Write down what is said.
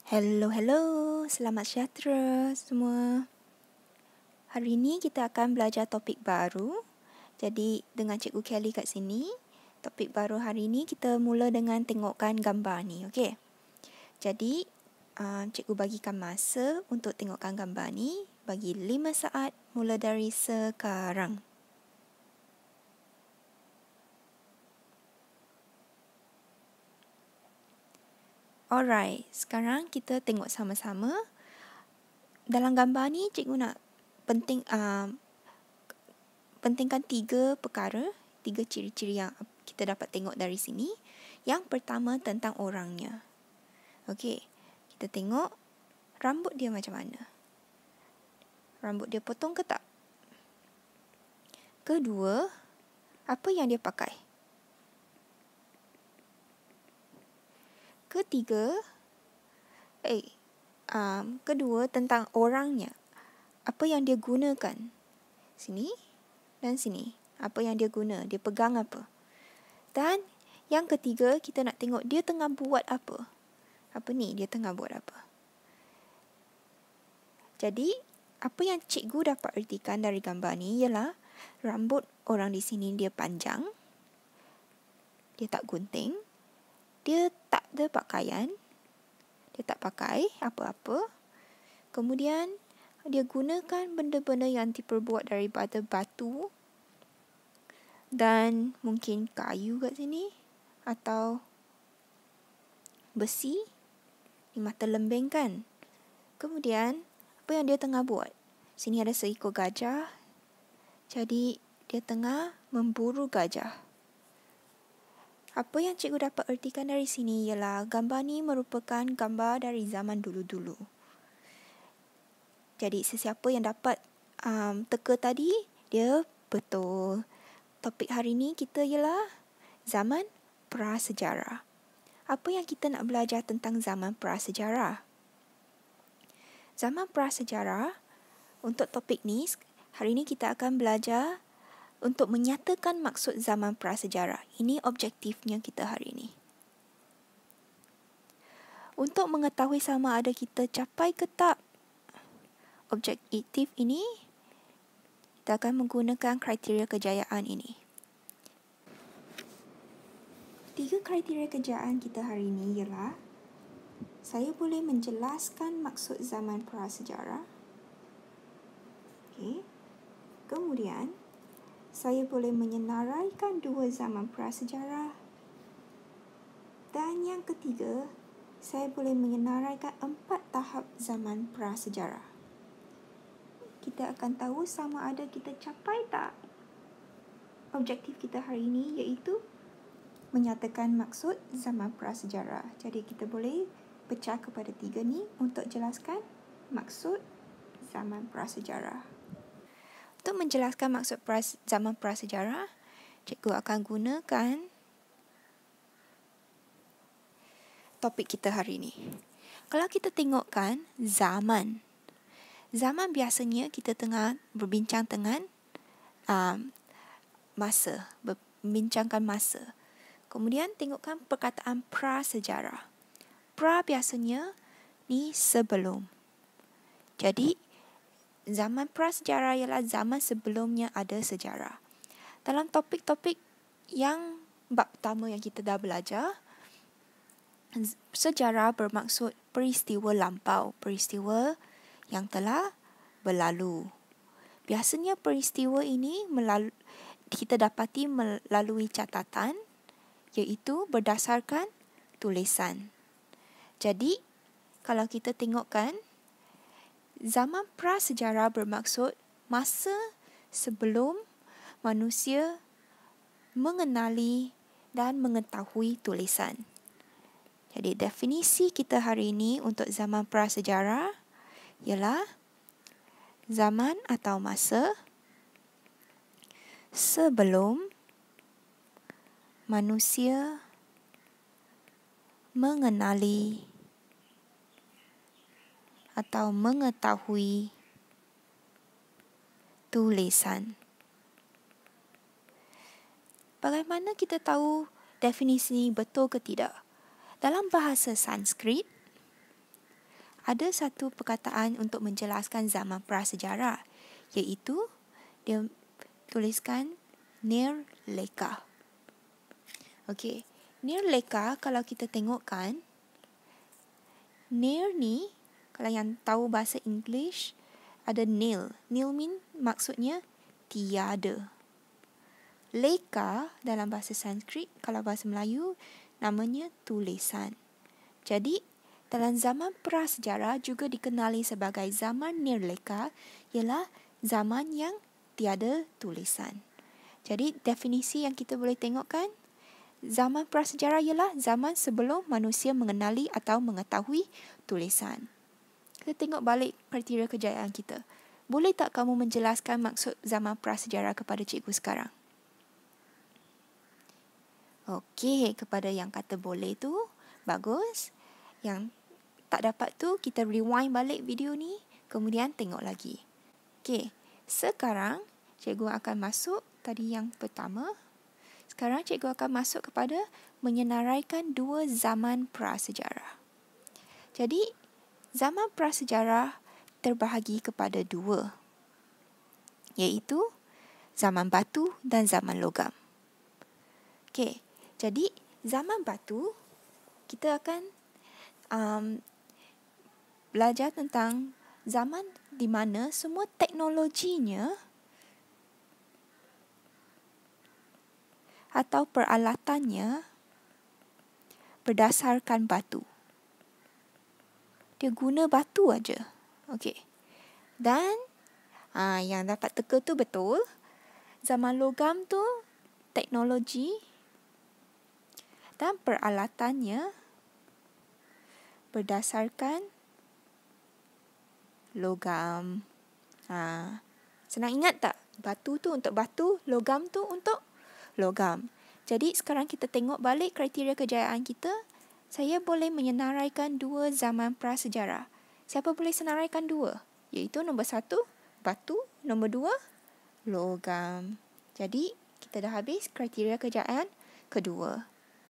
Hello, selamat sejahtera semua. Hari ini kita akan belajar topik baru. Jadi dengan Cikgu Kelly kat sini, topik baru hari ini kita mula dengan tengokkan gambar ni, okey? Jadi, Cikgu bagikan masa untuk tengokkan gambar ni, bagi 5 saat mula dari sekarang. Alright, sekarang kita tengok sama-sama. Dalam gambar ni, Cikgu nak pentingkan 3 perkara, 3 ciri-ciri yang kita dapat tengok dari sini. Yang pertama tentang orangnya. Okey, kita tengok rambut dia macam mana. Rambut dia potong ke tak? Kedua, apa yang dia pakai? Ketiga, kedua tentang orangnya. Apa yang dia gunakan? Sini dan sini. Apa yang dia guna? Dia pegang apa? Dan yang ketiga, kita nak tengok dia tengah buat apa. Apa ni? Dia tengah buat apa? Jadi, apa yang cikgu dapat ertikan dari gambar ni ialah rambut orang di sini dia panjang. Dia tak gunting. Dia tak ada pakaian. Dia tak pakai apa-apa. Kemudian, dia gunakan benda-benda yang diperbuat daripada batu dan mungkin kayu kat sini atau besi. Ni mata lembing kan? Kemudian, apa yang dia tengah buat? Sini ada seekor gajah. Jadi, dia tengah memburu gajah. Apa yang cikgu dapat ertikan dari sini ialah gambar ni merupakan gambar dari zaman dulu-dulu. Jadi, sesiapa yang dapat teka tadi, dia betul. Topik hari ni kita ialah zaman prasejarah. Apa yang kita nak belajar tentang zaman prasejarah? Zaman prasejarah, untuk topik ni, hari ni kita akan belajar untuk menyatakan maksud zaman prasejarah. Ini objektifnya kita hari ini. Untuk mengetahui sama ada kita capai ke tak objektif ini, kita akan menggunakan kriteria kejayaan ini. 3 kriteria kejayaan kita hari ini ialah saya boleh menjelaskan maksud zaman prasejarah. Okay. Kemudian, saya boleh menyenaraikan 2 zaman prasejarah. Dan yang ketiga, saya boleh menyenaraikan 4 tahap zaman prasejarah. Kita akan tahu sama ada kita capai tak objektif kita hari ini, iaitu menyatakan maksud zaman prasejarah. Jadi kita boleh pecah kepada 3 ni untuk jelaskan maksud zaman prasejarah. Untuk menjelaskan maksud zaman prasejarah, cikgu akan gunakan topik kita hari ini. Kalau kita tengokkan zaman biasanya kita tengah berbincang dengan membincangkan masa. Kemudian tengokkan perkataan prasejarah. Pra biasanya ni sebelum. Jadi, zaman prasejarah ialah zaman sebelumnya ada sejarah. Dalam topik-topik yang bab pertama yang kita dah belajar, sejarah bermaksud peristiwa lampau, peristiwa yang telah berlalu. Biasanya peristiwa ini kita dapati melalui catatan, iaitu berdasarkan tulisan. Jadi, kalau kita tengokkan, zaman prasejarah bermaksud masa sebelum manusia mengenali dan mengetahui tulisan. Jadi, definisi kita hari ini untuk zaman prasejarah ialah zaman atau masa sebelum manusia mengenali atau mengetahui tulisan. Bagaimana kita tahu definisi ini betul ke tidak? Dalam bahasa Sanskrit, ada satu perkataan untuk menjelaskan zaman prasejarah, iaitu dia tuliskan Nirleka. Okey, Nirleka kalau kita tengokkan, Nir ni, kalau yang tahu bahasa English, ada nil. Nil maksudnya tiada. Leka dalam bahasa Sanskrit, kalau bahasa Melayu, namanya tulisan. Jadi, dalam zaman prasejarah juga dikenali sebagai zaman Nirleka, ialah zaman yang tiada tulisan. Jadi, definisi yang kita boleh tengokkan, zaman prasejarah ialah zaman sebelum manusia mengenali atau mengetahui tulisan. Kita tengok balik kriteria kejayaan kita. Boleh tak kamu menjelaskan maksud zaman prasejarah kepada cikgu sekarang? Okey, kepada yang kata boleh tu, bagus. Yang tak dapat tu, kita rewind balik video ni, kemudian tengok lagi. Okey, sekarang cikgu akan masuk tadi yang pertama. Sekarang cikgu akan masuk kepada menyenaraikan dua zaman prasejarah. Jadi, zaman prasejarah terbahagi kepada dua, iaitu zaman batu dan zaman logam. Okey, jadi zaman batu, kita akan belajar tentang zaman di mana semua teknologinya atau peralatannya berdasarkan batu. Dia guna batu aja. Okey. Dan yang dapat teka tu betul. Zaman logam tu teknologi dan peralatannya berdasarkan logam. Senang ingat tak? Batu tu untuk batu, logam tu untuk logam. Jadi sekarang kita tengok balik kriteria kejayaan kita. Saya boleh menyenaraikan dua zaman prasejarah. Siapa boleh senaraikan dua? Iaitu nombor 1, batu. Nombor 2, logam. Jadi kita dah habis kriteria kejayaan kedua.